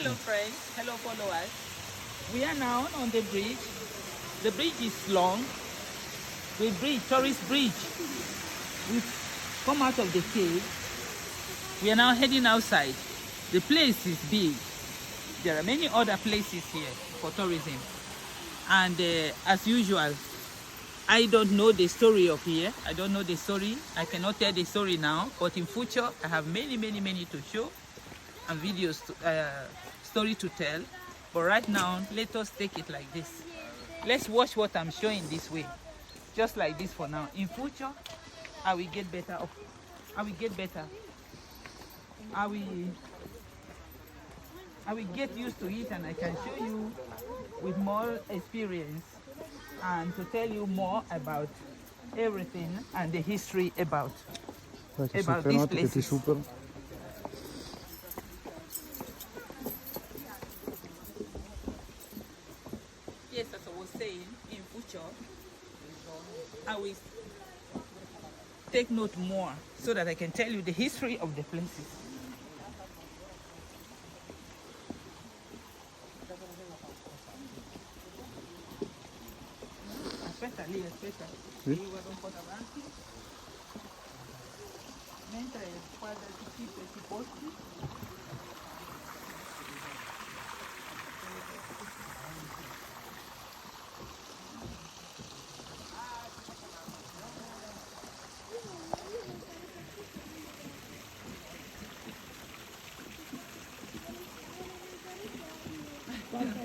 Hello friends, hello followers. We are now on the bridge. The bridge is long. The bridge, tourist bridge. We've come out of the cave. We are now heading outside. The place is big. There are many other places here for tourism. And as usual, I don't know the story of here. I don't know the story. I cannot tell the story now. But in future, I have many to show and videos, story to tell. But right now, let us take it like this. Let's watch what I'm showing this way. Just like this for now. In future, I will get better. I will get better. I will get used to it, and I can show you with more experience and to tell you more about everything and the history about these places. Super. Yes, as I was saying, in future, I will take note more so that I can tell you the history of the places. Aspetta lì, aspetta. Sì? Io vado un po' davanti. Mentre guarda tutti questi posti.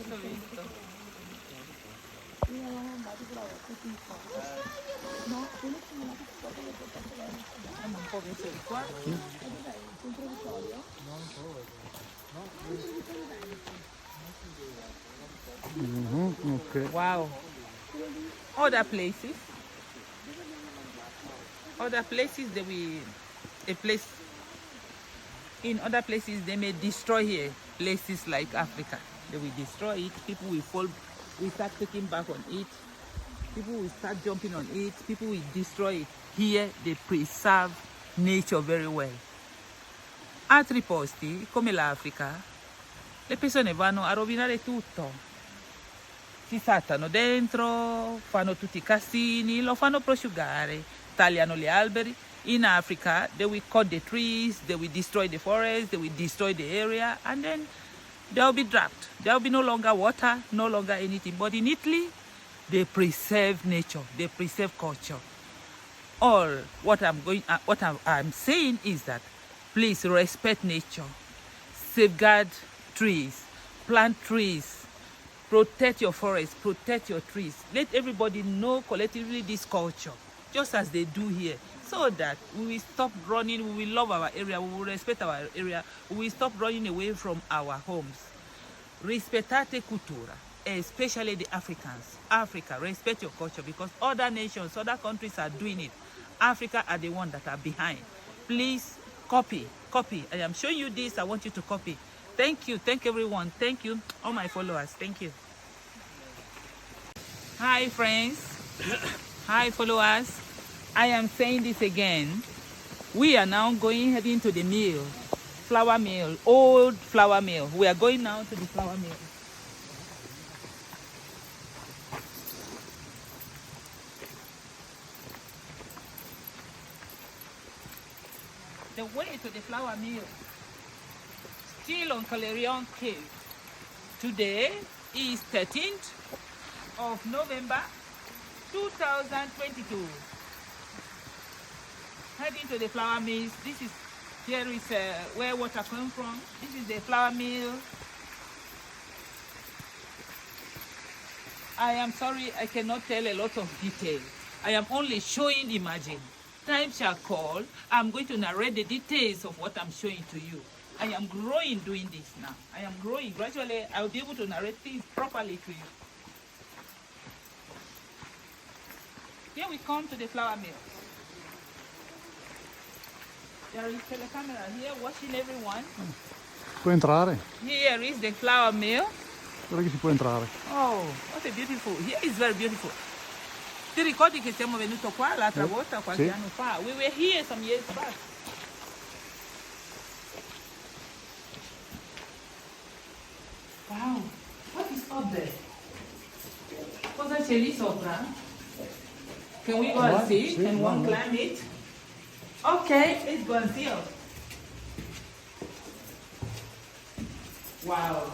Ho visto. Andiamo un po' verso di qua. Okay. Wow. Other places. Other places they will in other places they may destroy here. Places like Africa. They will destroy it. People will fall. We start taking back on it. People will start jumping on it. People will destroy it. Here they preserve nature very well. Altri posti, come l'Africa, le persone vanno a rovinare tutto. Si saltano dentro, fanno tutti i casini, lo fanno prosciugare, tagliano gli alberi. In Africa, they will cut the trees, they will destroy the forest, they will destroy the area, and then there will be drought. There will be no longer water, no longer anything. But in Italy, they preserve nature, they preserve culture. All what I'm saying is that please respect nature, safeguard trees, plant trees, protect your forest, protect your trees. Let everybody know collectively this culture, just as they do here, so that we will stop running, we will love our area, we will respect our area, we will stop running away from our homes. Rispettate cultura, especially the Africans. Africa, respect your culture, because other nations, other countries are doing it. Africa are the ones that are behind. Please copy. I am showing you this. I want you to copy. Thank you. Thank everyone. Thank you, all my followers. Thank you. Hi, friends. Hi, followers. I am saying this again. We are now heading to the mill, flour mill, old flour mill. We are going now to the flour mill. The way to the flour mill, still on Calerion Cave. Today is 13th of November 2022. Heading to the flour mills. Here is where water comes from. This is the flour mill. I am sorry, I cannot tell a lot of detail. I am only showing the margin. Time shall call. I'm going to narrate the details of what I'm showing to you. I am growing doing this now. I am growing. Gradually, I'll be able to narrate things properly to you. Here we come to the flour mill. There is a camera here watching everyone. Puoi entrare? Here is the flour mill. Guarda che si può entrare. Oh, what a beautiful. Here is very beautiful. Ti ricordi che siamo venuti qua l'altra volta, qualche anno fa? We were here some years back. Wow, what is up there? Cosa c'è lì sopra? Can we go and Vai, see? sì, Can one vai. climb it? Okay, let's go and see. Wow,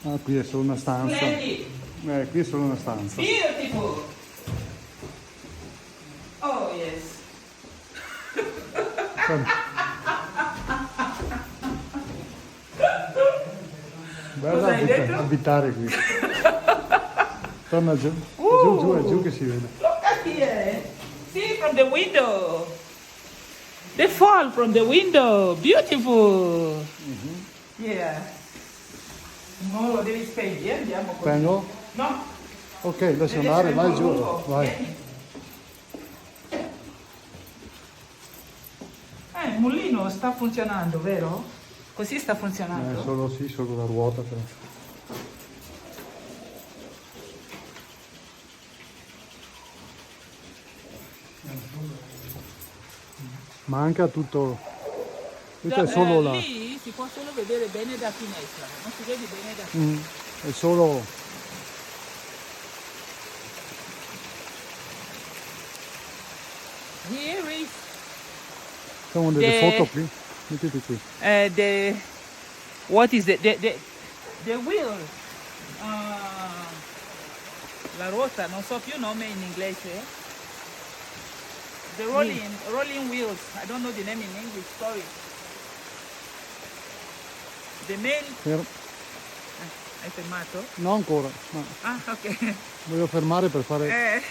Ah, qui è solo una stanza. splendid, Qui è solo una stanza. beautiful. Oh yes. Bella Cosa hai detto? abitare qui. Torna giù. È giù che si vede. Look at here. See from the window. They fall from the window. Beautiful. Yeah. No, lo devi spegnere. Andiamo così. Tengo? No. Ok, lascia Deve andare, essere vai un po' giù. lungo. Vai. Vieni. Il mulino sta funzionando, vero? Così sta funzionando. Solo la ruota però. Manca tutto. Questo è solo la. Lì si può solo vedere bene da finestra, non si vede bene da finestra. È solo. Here is Facciamo delle The- foto qui. Mettiti qui. the what is the wheel, la ruota, non so più nome in inglese. The rolling wheels, I don't know the name in English, sorry. The main, hai fermato? No ancora, ma Ah, ok. voglio fermare per fare.